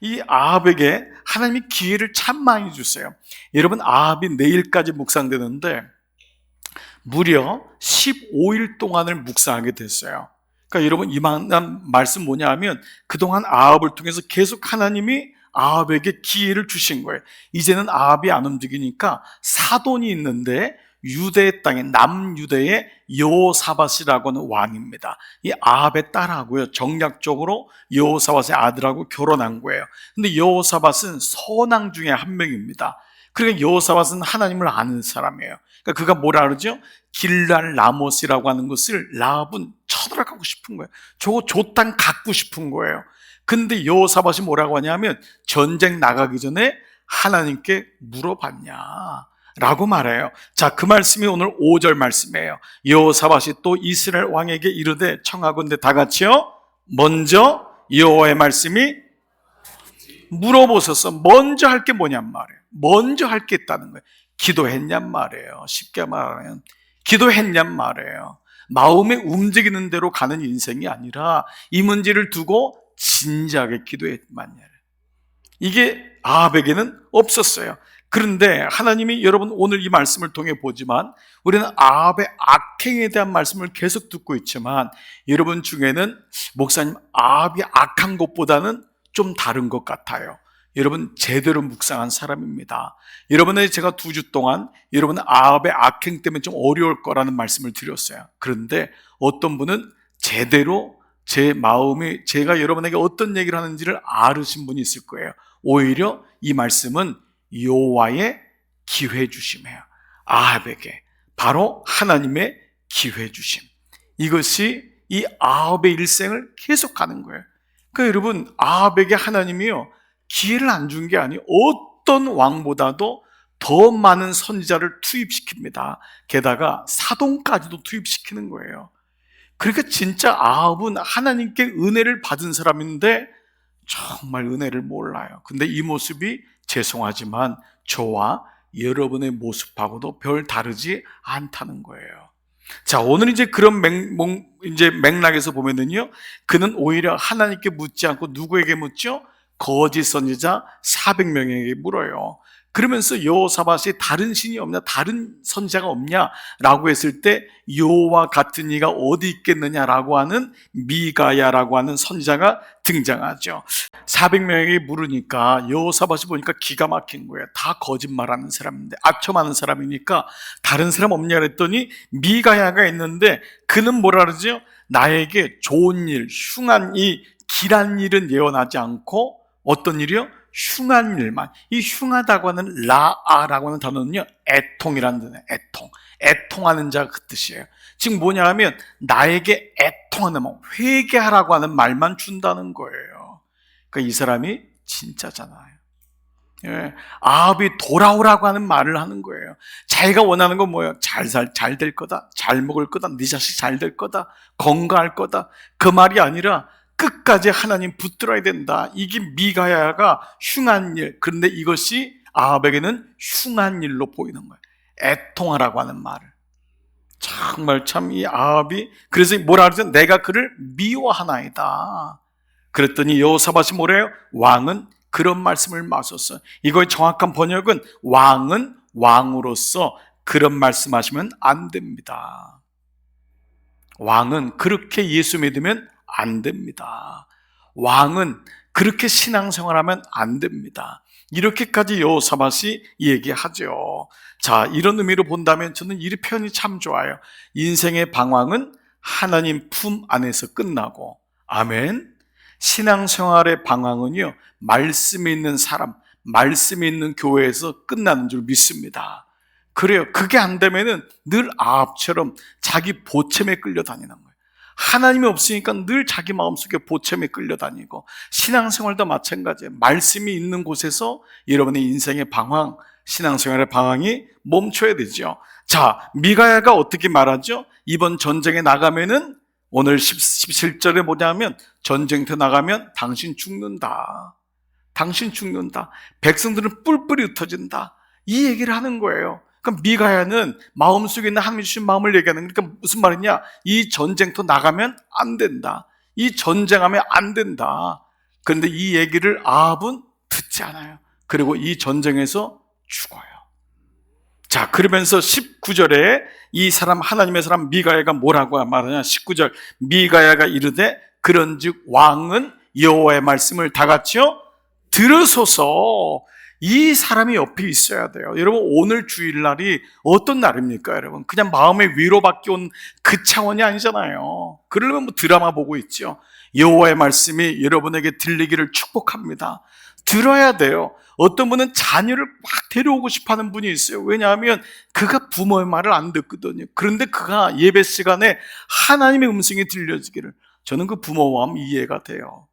이 아합에게 하나님이 기회를 참 많이 주세요. 여러분, 아합이 내일까지 묵상되는데 무려 15일 동안을 묵상하게 됐어요. 그러니까 여러분, 이만한 말씀 뭐냐 하면 그동안 아합을 통해서 계속 하나님이 아합에게 기회를 주신 거예요. 이제는 아합이 안 움직이니까 사돈이 있는데 유대 땅에 남유대의 여호사밧이라고 하는 왕입니다. 이 아합의 딸하고요, 정략적으로 여호사밧의 아들하고 결혼한 거예요. 근데 여호사밧은 선왕 중에 한 명입니다. 그러니까 여호사밧은 하나님을 아는 사람이에요. 그러니까 그가 뭐라 그러죠? 길랄 라못이라고 하는 것을 라합은 쳐들어가고 싶은 거예요. 저거 저 땅 갖고 싶은 거예요. 근데 여호사밧이 뭐라고 하냐면 전쟁 나가기 전에 하나님께 물어봤냐 라고 말해요. 자, 그 말씀이 오늘 5절 말씀이에요. 여호사밧이 또 이스라엘 왕에게 이르되 청하건대 다 같이요, 먼저 여호와의 말씀이 물어보소서. 먼저 할 게 뭐냔 말이에요. 먼저 할 게 있다는 거예요. 기도했냔 말이에요. 쉽게 말하면 기도했냔 말이에요. 마음에 움직이는 대로 가는 인생이 아니라 이 문제를 두고 진지하게 기도했만. 이게 아합에게는 없었어요. 그런데 하나님이, 여러분 오늘 이 말씀을 통해 보지만 우리는 아합의 악행에 대한 말씀을 계속 듣고 있지만 여러분 중에는 목사님, 아합이 악한 것보다는 좀 다른 것 같아요. 여러분 제대로 묵상한 사람입니다. 여러분의 제가 2주 동안 여러분 아합의 악행 때문에 좀 어려울 거라는 말씀을 드렸어요. 그런데 어떤 분은 제대로 제 마음이, 제가 여러분에게 어떤 얘기를 하는지를 알으신 분이 있을 거예요. 오히려 이 말씀은 여호와의 기회 주심이에요. 아합에게 바로 하나님의 기회 주심, 이것이 이 아합의 일생을 계속하는 거예요. 그러니까 여러분, 아합에게 하나님이요 기회를 안 준 게 아니에요. 어떤 왕보다도 더 많은 선지자를 투입시킵니다. 게다가 사돈까지도 투입시키는 거예요. 그러니까 진짜 아합은 하나님께 은혜를 받은 사람인데 정말 은혜를 몰라요. 근데 이 모습이 죄송하지만 저와 여러분의 모습하고도 별 다르지 않다는 거예요. 자, 오늘 이제 그런 맥락에서 보면은요, 그는 오히려 하나님께 묻지 않고 누구에게 묻죠? 거짓 선지자 400명에게 물어요. 그러면서 여호사밧이 다른 신이 없냐, 다른 선지자가 없냐라고 했을 때 여호와 같은 이가 어디 있겠느냐라고 하는 미가야라고 하는 선지자가 등장하죠. 400명에게 물으니까 여호사밧이 보니까 기가 막힌 거예요. 다 거짓말하는 사람인데, 악첨하는 사람이니까 다른 사람 없냐 그랬더니 미가야가 있는데 그는 뭐라 그러죠? 나에게 좋은 일, 흉한 이 길한 일은 예언하지 않고 어떤 일이요? 흉한 일만. 이 흉하다고 하는 라아라고 하는 단어는요, 애통이라는 단어예요. 애통하는 자 그 뜻이에요. 지금 뭐냐 하면 나에게 애통하는 마음, 회개하라고 하는 말만 준다는 거예요. 그러니까 이 사람이 진짜잖아요. 예, 아합이 돌아오라고 하는 말을 하는 거예요. 자기가 원하는 건 뭐예요? 잘 될 거다, 잘 먹을 거다, 네 자식 잘 될 거다, 건강할 거다, 그 말이 아니라 끝까지 하나님 붙들어야 된다. 이게 미가야가 흉한 일. 그런데 이것이 아합에게는 흉한 일로 보이는 거예요. 애통하라고 하는 말을. 정말 참 이 아합이, 그래서 뭐라 그러죠? 내가 그를 미워하나이다. 그랬더니 여호사밧이 뭐래요? 왕은 그런 말씀을 마셨어요. 이거의 정확한 번역은 왕은 왕으로서 그런 말씀하시면 안 됩니다. 왕은 그렇게 예수 믿으면 안 됩니다. 왕은 그렇게 신앙생활하면 안 됩니다. 이렇게까지 여호사밧이 얘기하죠. 자, 이런 의미로 본다면 저는 이 표현이 참 좋아요. 인생의 방황은 하나님 품 안에서 끝나고, 아멘. 신앙생활의 방황은요, 말씀이 있는 사람, 말씀이 있는 교회에서 끝나는 줄 믿습니다. 그래요. 그게 안 되면은 늘 아합처럼 자기 보챔에 끌려다니는 거예요. 하나님이 없으니까 늘 자기 마음속에 보챔에 끌려다니고, 신앙생활도 마찬가지예요. 말씀이 있는 곳에서 여러분의 인생의 방황, 신앙생활의 방황이 멈춰야 되죠. 자, 미가야가 어떻게 말하죠? 이번 전쟁에 나가면은, 오늘 17절에 뭐냐면 전쟁터 나가면 당신 죽는다. 당신 죽는다. 백성들은 뿔뿔이 흩어진다. 이 얘기를 하는 거예요. 그럼 미가야는 마음속에 있는 하나님이 주신 마음을 얘기하는 거니까 무슨 말이냐? 이 전쟁터 나가면 안 된다. 이 전쟁하면 안 된다. 그런데 이 얘기를 아합은 듣지 않아요. 그리고 이 전쟁에서 죽어요. 자, 그러면서 19절에 이 사람, 하나님의 사람 미가야가 뭐라고 말하냐? 19절, 미가야가 이르되 그런즉 왕은 여호와의 말씀을 다 같이요 들으소서. 이 사람이 옆에 있어야 돼요. 여러분, 오늘 주일날이 어떤 날입니까? 여러분, 그냥 마음의 위로받기 온 그 차원이 아니잖아요. 그러려면 뭐 드라마 보고 있죠. 여호와의 말씀이 여러분에게 들리기를 축복합니다. 들어야 돼요. 어떤 분은 자녀를 막 데려오고 싶어하는 분이 있어요. 왜냐하면 그가 부모의 말을 안 듣거든요. 그런데 그가 예배 시간에 하나님의 음성이 들려지기를, 저는 그 부모 마음 이해가 돼요.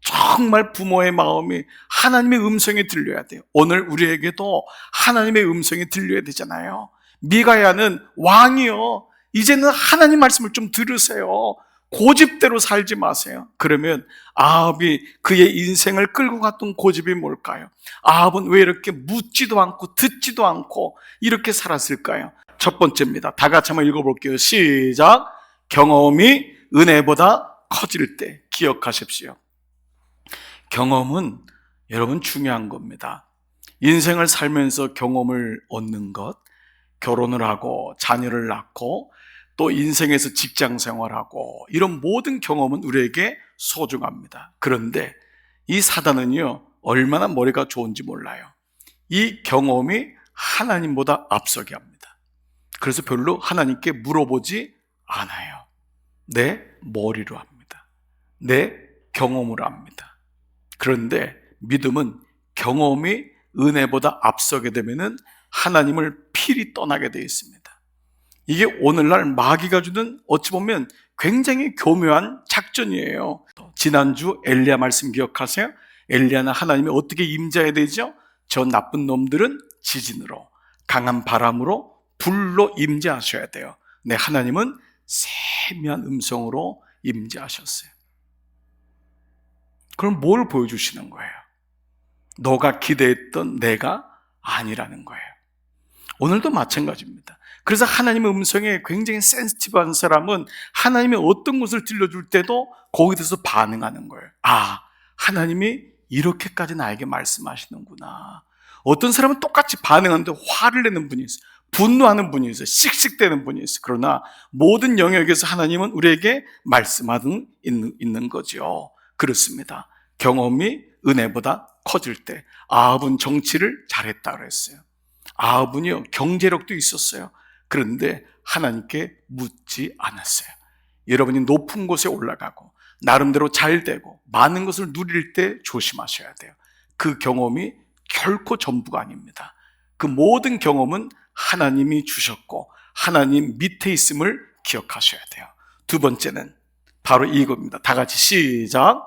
정말 부모의 마음이 하나님의 음성이 들려야 돼요. 오늘 우리에게도 하나님의 음성이 들려야 되잖아요. 미가야는 왕이요, 이제는 하나님 말씀을 좀 들으세요. 고집대로 살지 마세요. 그러면 아합이 그의 인생을 끌고 갔던 고집이 뭘까요? 아합은 왜 이렇게 묻지도 않고 듣지도 않고 이렇게 살았을까요? 첫 번째입니다. 다 같이 한번 읽어볼게요. 시작. 경험이 은혜보다 커질 때. 기억하십시오. 경험은 여러분 중요한 겁니다. 인생을 살면서 경험을 얻는 것, 결혼을 하고 자녀를 낳고 또 인생에서 직장 생활하고, 이런 모든 경험은 우리에게 소중합니다. 그런데 이 사단은요, 얼마나 머리가 좋은지 몰라요. 이 경험이 하나님보다 앞서게 합니다. 그래서 별로 하나님께 물어보지 않아요. 내 머리로 합니다. 내 경험으로 합니다. 그런데 믿음은 경험이 은혜보다 앞서게 되면 하나님을 필히 떠나게 되어 있습니다. 이게 오늘날 마귀가 주는 어찌 보면 굉장히 교묘한 작전이에요. 지난주 엘리야 말씀 기억하세요? 엘리야는 하나님이 어떻게 임재해야 되죠? 저 나쁜 놈들은 지진으로, 강한 바람으로, 불로 임재하셔야 돼요. 네, 하나님은 세미한 음성으로 임재하셨어요. 그럼 뭘 보여주시는 거예요? 너가 기대했던 내가 아니라는 거예요. 오늘도 마찬가지입니다. 그래서 하나님의 음성에 굉장히 센시티브한 사람은 하나님이 어떤 것을 들려줄 때도 거기에 대해서 반응하는 거예요. 아, 하나님이 이렇게까지 나에게 말씀하시는구나. 어떤 사람은 똑같이 반응하는데 화를 내는 분이 있어요. 분노하는 분이 있어요. 씩씩대는 분이 있어요. 그러나 모든 영역에서 하나님은 우리에게 말씀하는 있는 거죠. 그렇습니다. 경험이 은혜보다 커질 때, 아합은 정치를 잘했다 그랬어요. 아합은요, 경제력도 있었어요. 그런데 하나님께 묻지 않았어요. 여러분이 높은 곳에 올라가고 나름대로 잘 되고 많은 것을 누릴 때 조심하셔야 돼요. 그 경험이 결코 전부가 아닙니다. 그 모든 경험은 하나님이 주셨고 하나님 밑에 있음을 기억하셔야 돼요. 두 번째는 바로 이겁니다. 다 같이 시작.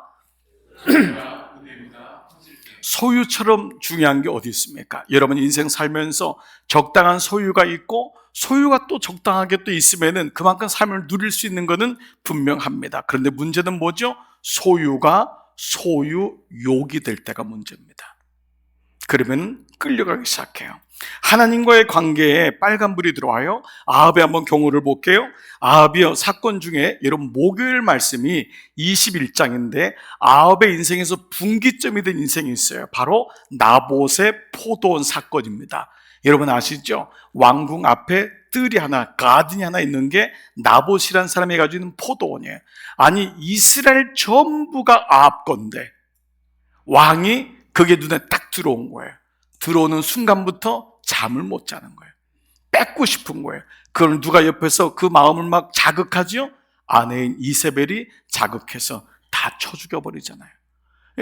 소유처럼 중요한 게 어디 있습니까? 여러분 인생 살면서 적당한 소유가 있고 소유가 또 적당하게 또 있으면은 그만큼 삶을 누릴 수 있는 것은 분명합니다. 그런데 문제는 뭐죠? 소유가 소유욕이 될 때가 문제입니다. 그러면 끌려가기 시작해요. 하나님과의 관계에 빨간불이 들어와요. 아합의 한번 경우를 볼게요. 아합이요, 사건 중에 여러분 목요일 말씀이 21장인데 아합의 인생에서 분기점이 된 인생이 있어요. 바로 나봇의 포도원 사건입니다. 여러분 아시죠? 왕궁 앞에 뜰이 하나, 가든이 하나 있는 게 나봇이라는 사람이 가지고 있는 포도원이에요. 아니 이스라엘 전부가 아합 건데 왕이 그게 눈에 딱 들어온 거예요. 들어오는 순간부터 잠을 못 자는 거예요. 뺏고 싶은 거예요. 그걸 누가 옆에서 그 마음을 막 자극하죠? 아내인 이세벨이 자극해서 다 쳐 죽여버리잖아요.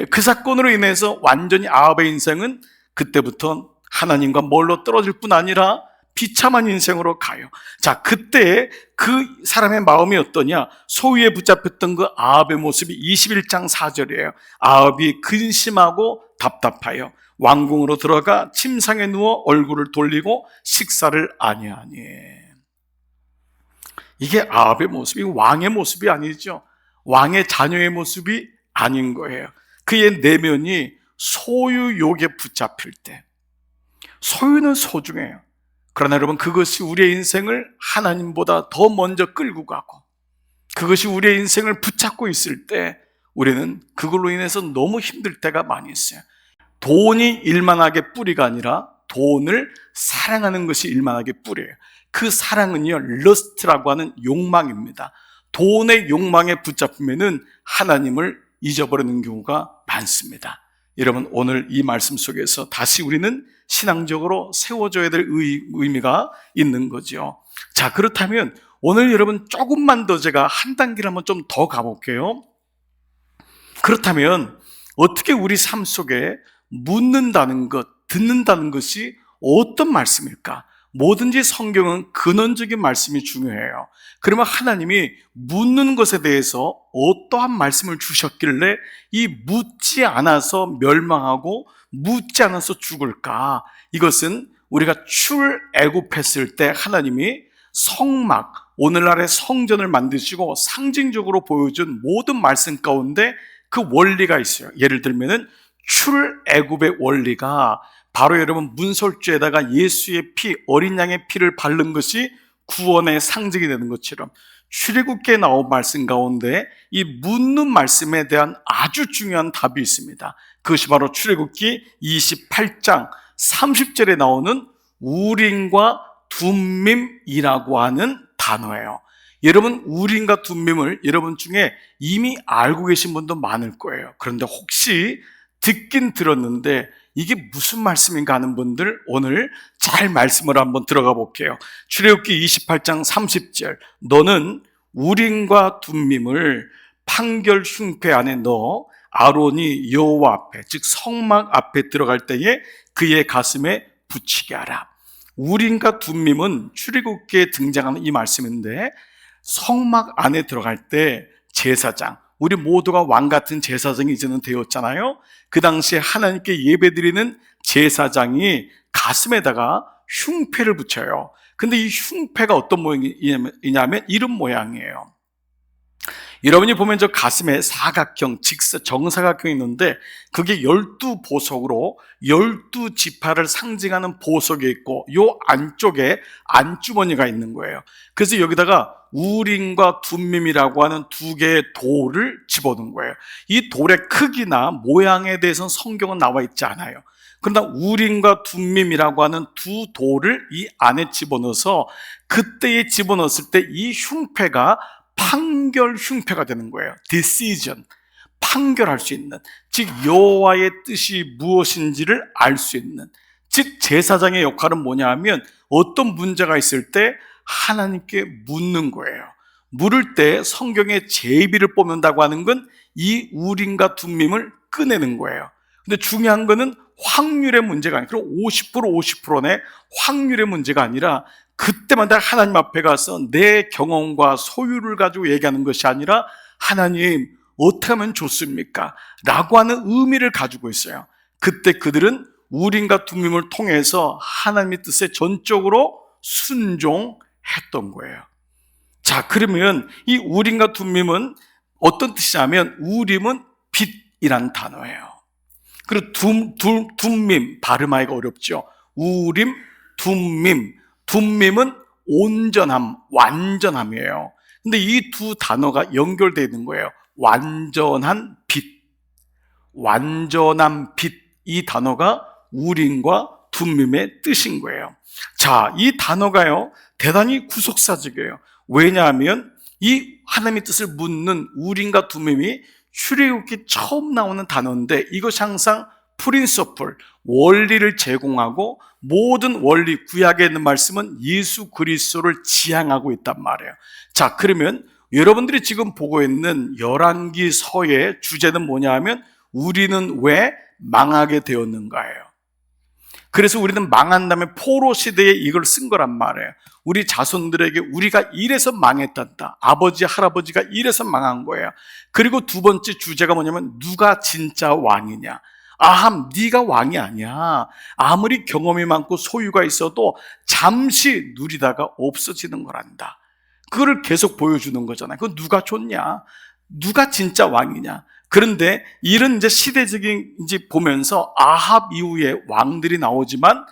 그 사건으로 인해서 완전히 아합의 인생은 그때부터 하나님과 멀로 떨어질 뿐 아니라 비참한 인생으로 가요. 자, 그때 그 사람의 마음이 어떠냐? 소유에 붙잡혔던 그 아합의 모습이 21장 4절이에요. 아합이 근심하고 답답하여 왕궁으로 들어가 침상에 누워 얼굴을 돌리고 식사를 아니하니. 이게 아합의 모습이 왕의 모습이 아니죠. 왕의 자녀의 모습이 아닌 거예요. 그의 내면이 소유욕에 붙잡힐 때, 소유는 소중해요. 그러나 여러분 그것이 우리의 인생을 하나님보다 더 먼저 끌고 가고 그것이 우리의 인생을 붙잡고 있을 때 우리는 그걸로 인해서 너무 힘들 때가 많이 있어요. 돈이 일만하게 뿌리가 아니라 돈을 사랑하는 것이 일만하게 뿌리예요. 그 사랑은요, 러스트라고 하는 욕망입니다. 돈의 욕망에 붙잡히면은 하나님을 잊어버리는 경우가 많습니다. 여러분, 오늘 이 말씀 속에서 다시 우리는 신앙적으로 세워줘야 될 의미가 있는 거죠. 자, 그렇다면 오늘 여러분 조금만 더 제가 한 단계를 한번 좀 더 가볼게요. 그렇다면 어떻게 우리 삶 속에 묻는다는 것, 듣는다는 것이 어떤 말씀일까? 뭐든지 성경은 근원적인 말씀이 중요해요. 그러면 하나님이 묻는 것에 대해서 어떠한 말씀을 주셨길래 이 묻지 않아서 멸망하고 묻지 않아서 죽을까? 이것은 우리가 출애굽했을 때 하나님이 성막, 오늘날의 성전을 만드시고 상징적으로 보여준 모든 말씀 가운데 그 원리가 있어요. 예를 들면은 출애굽의 원리가 바로 여러분 문설주에다가 예수의 피, 어린 양의 피를 바른 것이 구원의 상징이 되는 것처럼 출애굽기에 나온 말씀 가운데 이 묻는 말씀에 대한 아주 중요한 답이 있습니다. 그것이 바로 출애굽기 28장 30절에 나오는 우림과 둠밈이라고 하는 단어예요. 여러분, 우림과 둠밈을 여러분 중에 이미 알고 계신 분도 많을 거예요. 그런데 혹시 듣긴 들었는데 이게 무슨 말씀인가 하는 분들, 오늘 잘 말씀을 한번 들어가 볼게요. 출애굽기 28장 30절, 너는 우림과 둠밈을 판결 흉패 안에 넣어 아론이 여호와 앞에, 즉 성막 앞에 들어갈 때에 그의 가슴에 붙이게 하라. 우림과 둠밈은 출애굽기에 등장하는 이 말씀인데, 성막 안에 들어갈 때 제사장, 우리 모두가 왕 같은 제사장이 이제는 되었잖아요. 그 당시에 하나님께 예배드리는 제사장이 가슴에다가 흉패를 붙여요. 근데 이 흉패가 어떤 모양이냐면 이런 모양이에요. 여러분이 보면 저 가슴에 사각형, 정사각형이 있는데 그게 12보석으로 12지파를 상징하는 보석이 있고 요 안쪽에 안주머니가 있는 거예요. 그래서 여기다가 우림과 둠밈이라고 하는 두 개의 돌을 집어넣은 거예요. 이 돌의 크기나 모양에 대해서는 성경은 나와 있지 않아요. 그러나 우림과 둠밈이라고 하는 두 돌을 이 안에 집어넣어서 그때에 집어넣었을 때 이 흉패가 판결 흉패가 되는 거예요. decision, 판결할 수 있는, 즉 여호와의 뜻이 무엇인지를 알 수 있는, 즉 제사장의 역할은 뭐냐 하면 어떤 문제가 있을 때 하나님께 묻는 거예요. 물을 때 성경의 제비를 뽑는다고 하는 건 이 우림과 둠밈을 꺼내는 거예요. 근데 중요한 거는 확률의 문제가 아니라 50% 50%의 확률의 문제가 아니라 그때마다 하나님 앞에 가서 내 경험과 소유를 가지고 얘기하는 것이 아니라 하나님 어떻게 하면 좋습니까? 라고 하는 의미를 가지고 있어요. 그때 그들은 우림과 둠밈을 통해서 하나님의 뜻에 전적으로 순종했던 거예요. 자, 그러면 이 우림과 둠밈은 어떤 뜻이냐면 우림은 빛이란 단어예요. 그리고 둠밈 발음하기가 어렵죠. 우림, 둠밈. 둠밈은 온전함, 완전함이에요. 근데 이 두 단어가 연결되어 있는 거예요. 완전한 빛, 완전한 빛, 이 단어가 우림과 둠밈의 뜻인 거예요. 자, 이 단어가요 대단히 구속사적이에요. 왜냐하면 이 하나님의 뜻을 묻는 우림과 둠밈이 출애굽기 처음 나오는 단어인데 이것이 항상 프린서플, 원리를 제공하고 모든 원리, 구약에 있는 말씀은 예수 그리스도를 지향하고 있단 말이에요. 자, 그러면 여러분들이 지금 보고 있는 열왕기서의 주제는 뭐냐 하면 우리는 왜 망하게 되었는가예요. 그래서 우리는 망한 다음에 포로 시대에 이걸 쓴 거란 말이에요. 우리 자손들에게 우리가 이래서 망했단다. 아버지, 할아버지가 이래서 망한 거예요. 그리고 두 번째 주제가 뭐냐면 누가 진짜 왕이냐. 아함, 네가 왕이 아니야. 아무리 경험이 많고 소유가 있어도 잠시 누리다가 없어지는 거란다. 그거를 계속 보여주는 거잖아요. 그거 누가 좋냐? 누가 진짜 왕이냐? 그런데 이런 이제 시대적인 이제 보면서 아합 이후에 왕들이 나오지만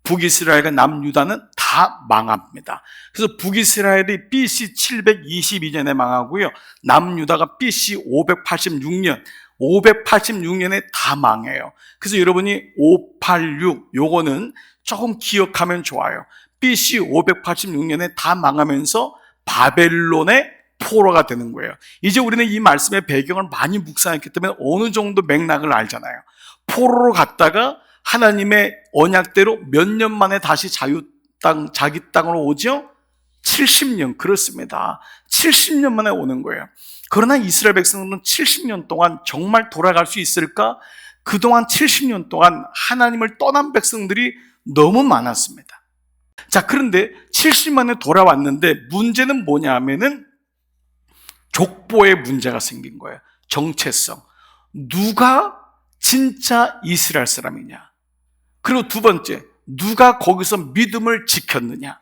북이스라엘과 남유다는 다 망합니다. 그래서 북이스라엘이 BC 722년에 망하고요, 남유다가 BC 586년에 다 망해요. 그래서 여러분이 586 요거는 조금 기억하면 좋아요. BC 586년에 다 망하면서 바벨론의 포로가 되는 거예요. 이제 우리는 이 말씀의 배경을 많이 묵상했기 때문에 어느 정도 맥락을 알잖아요. 포로로 갔다가 하나님의 언약대로 몇 년 만에 다시 자기 땅으로 오죠? 70년. 그렇습니다. 70년 만에 오는 거예요. 그러나 이스라엘 백성들은 70년 동안 정말 돌아갈 수 있을까? 그동안 70년 동안 하나님을 떠난 백성들이 너무 많았습니다. 자, 그런데 70년 만에 돌아왔는데 문제는 뭐냐 하면은 족보에 문제가 생긴 거예요. 정체성. 누가 진짜 이스라엘 사람이냐? 그리고 두 번째, 누가 거기서 믿음을 지켰느냐?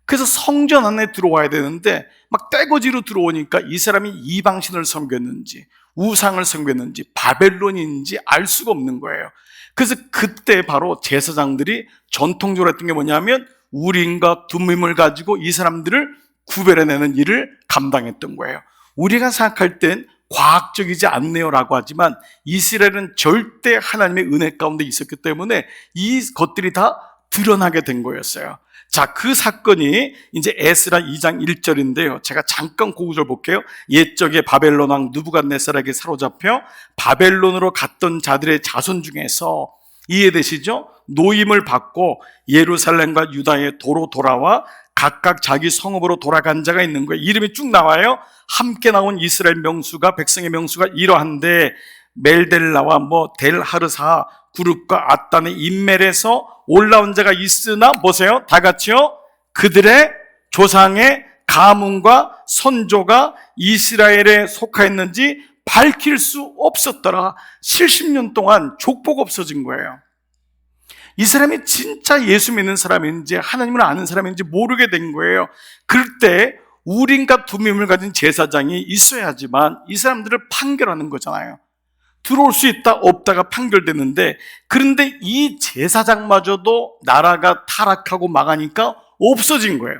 그래서 성전 안에 들어와야 되는데 막 떼거지로 들어오니까 이 사람이 이방신을 섬겼는지 우상을 섬겼는지 바벨론인지 알 수가 없는 거예요. 그래서 그때 바로 제사장들이 전통적으로 했던 게 뭐냐면 우림과 둠밈을 가지고 이 사람들을 구별해내는 일을 감당했던 거예요. 우리가 생각할 땐 과학적이지 않네요라고 하지만 이스라엘은 절대 하나님의 은혜 가운데 있었기 때문에 이 것들이 다 드러나게 된 거였어요. 자, 그 사건이 이제 에스라 2장 1절인데요. 제가 잠깐 그 구절 볼게요. 옛적에 바벨론 왕 느부갓네살에게 사로잡혀 바벨론으로 갔던 자들의 자손 중에서, 이해되시죠? 노임을 받고 예루살렘과 유다의 도로 돌아와 각각 자기 성읍으로 돌아간 자가 있는 거예요. 이름이 쭉 나와요. 함께 나온 이스라엘 명수가, 백성의 명수가 이러한데 멜델라와 델하르사 그룹과 아단의 인멜에서 올라온 자가 있으나 보세요. 다 같이요. 그들의 조상의 가문과 선조가 이스라엘에 속하였는지 밝힐 수 없었더라. 70년 동안 족보가 없어진 거예요. 이 사람이 진짜 예수 믿는 사람인지 하나님을 아는 사람인지 모르게 된 거예요. 그럴 때 우림과 둠밈을 가진 제사장이 있어야지만 이 사람들을 판결하는 거잖아요. 들어올 수 있다 없다가 판결되는데, 그런데 이 제사장마저도 나라가 타락하고 망하니까 없어진 거예요.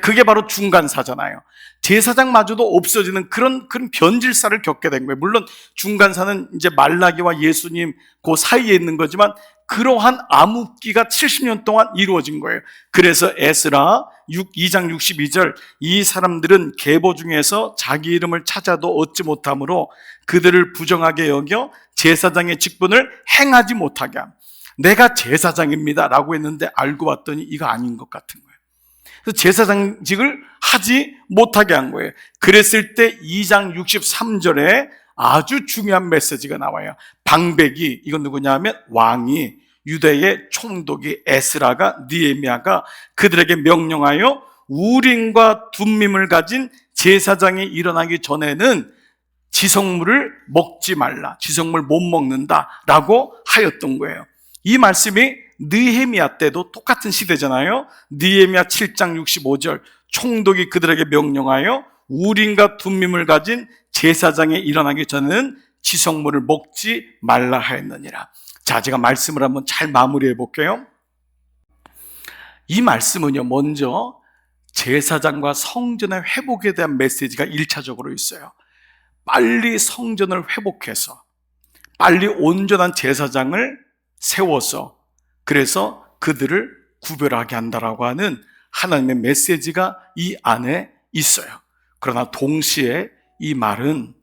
그게 바로 중간사잖아요. 제사장마저도 없어지는 그런 변질사를 겪게 된 거예요. 물론 중간사는 이제 말라기와 예수님 그 사이에 있는 거지만 그러한 암흑기가 70년 동안 이루어진 거예요. 그래서 에스라 2장 62절, 이 사람들은 계보 중에서 자기 이름을 찾아도 얻지 못하므로 그들을 부정하게 여겨 제사장의 직분을 행하지 못하게 함. 내가 제사장입니다 라고 했는데 알고 봤더니 이거 아닌 것 같은 거예요. 그래서 제사장직을 하지 못하게 한 거예요. 그랬을 때 2장 63절에 아주 중요한 메시지가 나와요. 방백이, 이건 누구냐 하면 왕이, 유대의 총독이 에스라가, 느헤미야가 그들에게 명령하여 우림과 둠밈을 가진 제사장이 일어나기 전에는 지성물을 먹지 말라, 지성물 못 먹는다 라고 하였던 거예요. 이 말씀이 느헤미야 때도 똑같은 시대잖아요. 느헤미야 7장 65절, 총독이 그들에게 명령하여 우림과 둠밈을 가진 제사장이 일어나기 전에는 지성물을 먹지 말라 하였느니라. 자, 제가 말씀을 한번 잘 마무리해 볼게요. 이 말씀은요, 먼저 제사장과 성전의 회복에 대한 메시지가 1차적으로 있어요. 빨리 성전을 회복해서 빨리 온전한 제사장을 세워서 그래서 그들을 구별하게 한다라고 하는 하나님의 메시지가 이 안에 있어요. 그러나 동시에 이 말은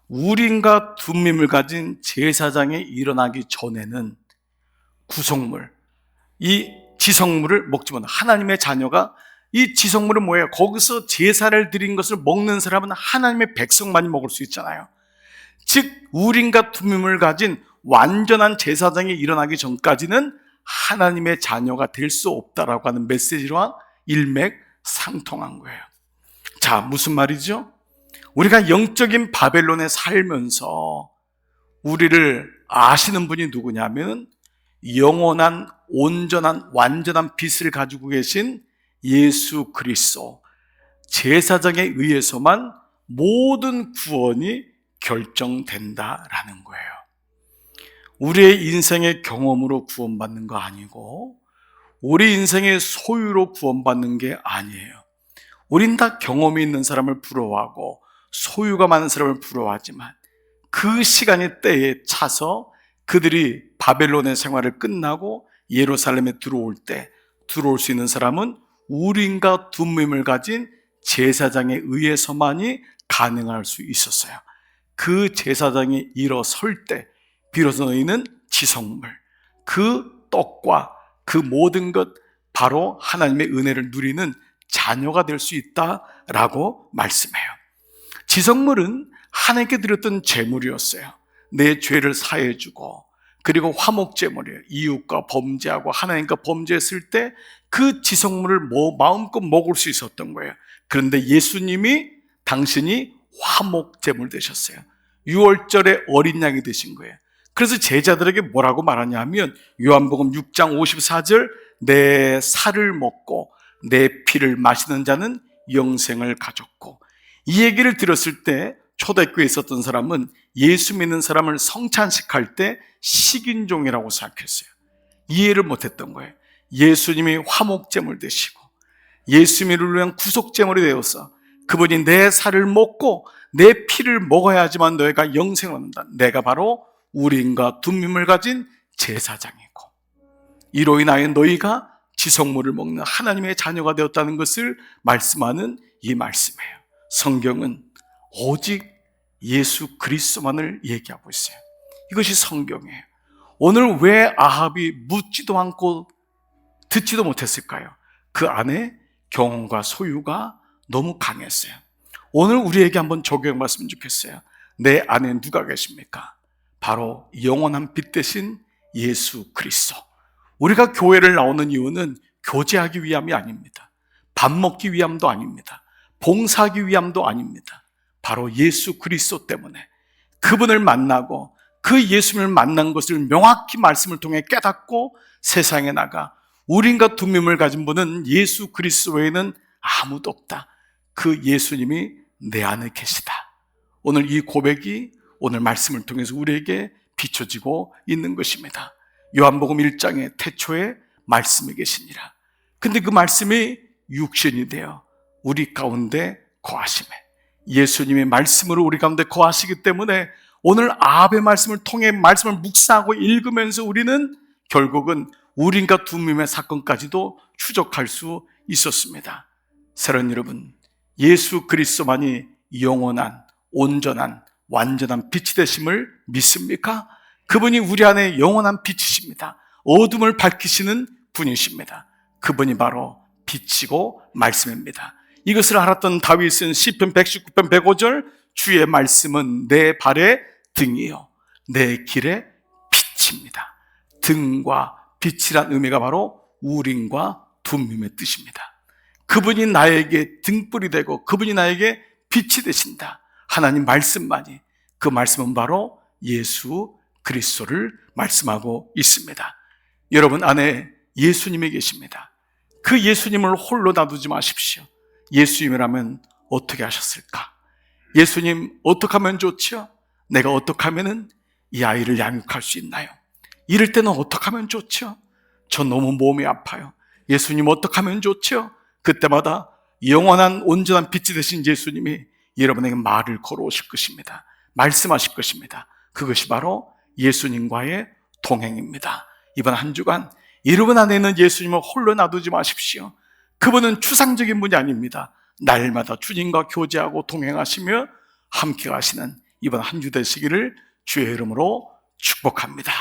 우림과 둠밈을 가진 제사장이 일어나기 전에는 구속물, 이 지성물을 먹지 못한다. 하나님의 자녀가, 이 지성물은 뭐예요? 거기서 제사를 드린 것을 먹는 사람은 하나님의 백성만이 먹을 수 있잖아요. 즉 우림과 둠밈을 가진 완전한 제사장이 일어나기 전까지는 하나님의 자녀가 될 수 없다라고 하는 메시지와 일맥상통한 거예요. 자, 무슨 말이죠? 우리가 영적인 바벨론에 살면서 우리를 아시는 분이 누구냐면 영원한 온전한 완전한 빛을 가지고 계신 예수 그리스도, 제사장에 의해서만 모든 구원이 결정된다라는 거예요. 우리의 인생의 경험으로 구원받는 거 아니고 우리 인생의 소유로 구원받는 게 아니에요. 우린 다 경험이 있는 사람을 부러워하고 소유가 많은 사람을 부러워하지만 그 시간의 때에 차서 그들이 바벨론의 생활을 끝나고 예루살렘에 들어올 수 있는 사람은 우림과 둠밈을 가진 제사장에 의해서만이 가능할 수 있었어요. 그 제사장이 일어설 때 비로소 너희는 지성물, 그 떡과 그 모든 것, 바로 하나님의 은혜를 누리는 자녀가 될 수 있다라고 말씀해요. 지성물은 하나님께 드렸던 제물이었어요. 내 죄를 사해주고, 그리고 화목제물이에요. 이웃과 범죄하고 하나님과 범죄했을 때 그 지성물을 마음껏 먹을 수 있었던 거예요. 그런데 예수님이 당신이 화목제물 되셨어요. 유월절에 어린 양이 되신 거예요. 그래서 제자들에게 뭐라고 말하냐면 요한복음 6장 54절, 내 살을 먹고 내 피를 마시는 자는 영생을 가졌고, 이 얘기를 들었을 때 초대교회에 있었던 사람은 예수 믿는 사람을 성찬식할 때 식인종이라고 생각했어요. 이해를 못했던 거예요. 예수님이 화목제물 되시고 예수님을 위한 구속제물이 되어서 그분이 내 살을 먹고 내 피를 먹어야지만 너희가 영생을 얻는다. 내가 바로 우림과 둠밈을 가진 제사장이고, 이로 인하여 너희가 지성물을 먹는 하나님의 자녀가 되었다는 것을 말씀하는 이 말씀이에요. 성경은 오직 예수 그리스도만을 얘기하고 있어요. 이것이 성경이에요. 오늘 왜 아합이 묻지도 않고 듣지도 못했을까요? 그 안에 경험과 소유가 너무 강했어요. 오늘 우리에게 한번 적용해 봤으면 좋겠어요. 내 안에 누가 계십니까? 바로 영원한 빛 대신 예수 그리스도. 우리가 교회를 나오는 이유는 교제하기 위함이 아닙니다. 밥 먹기 위함도 아닙니다. 봉사하기 위함도 아닙니다. 바로 예수 그리스도 때문에, 그분을 만나고 그 예수님을 만난 것을 명확히 말씀을 통해 깨닫고 세상에 나가 우림과 둠밈을 가진 분은 예수 그리스도 외에는 아무도 없다. 그 예수님이 내 안에 계시다. 오늘 이 고백이 오늘 말씀을 통해서 우리에게 비춰지고 있는 것입니다. 요한복음 1장에 태초에 말씀이 계시니라. 근데 그 말씀이 육신이 되어 우리 가운데 거하심에, 예수님의 말씀으로 우리 가운데 거하시기 때문에 오늘 아합의 말씀을 통해 말씀을 묵상하고 읽으면서 우리는 결국은 우림과 둠밈의 사건까지도 추적할 수 있었습니다. 사랑하는 여러분, 예수 그리스도만이 영원한, 온전한, 완전한 빛이 되심을 믿습니까? 그분이 우리 안에 영원한 빛이십니다. 어둠을 밝히시는 분이십니다. 그분이 바로 빛이고 말씀입니다. 이것을 알았던 다윗은 시편 119편 105절, 주의 말씀은 내 발의 등이요 내 길의 빛입니다. 등과 빛이란 의미가 바로 우림과 둠밈의 뜻입니다. 그분이 나에게 등불이 되고 그분이 나에게 빛이 되신다. 하나님 말씀만이, 그 말씀은 바로 예수 그리스도를 말씀하고 있습니다. 여러분 안에 예수님이 계십니다. 그 예수님을 홀로 놔두지 마십시오. 예수님이라면 어떻게 하셨을까? 예수님 어떻게 하면 좋지요? 내가 어떻게 하면 이 아이를 양육할 수 있나요? 이럴 때는 어떻게 하면 좋지요? 저 너무 몸이 아파요. 예수님 어떻게 하면 좋지요? 그때마다 영원한 온전한 빛이 되신 예수님이 여러분에게 말을 걸어오실 것입니다. 말씀하실 것입니다. 그것이 바로 예수님과의 동행입니다. 이번 한 주간 여러분 안에 있는 예수님을 홀로 놔두지 마십시오. 그분은 추상적인 분이 아닙니다. 날마다 주님과 교제하고 동행하시며 함께 가시는 이번 한 주 되시기를 주의 이름으로 축복합니다.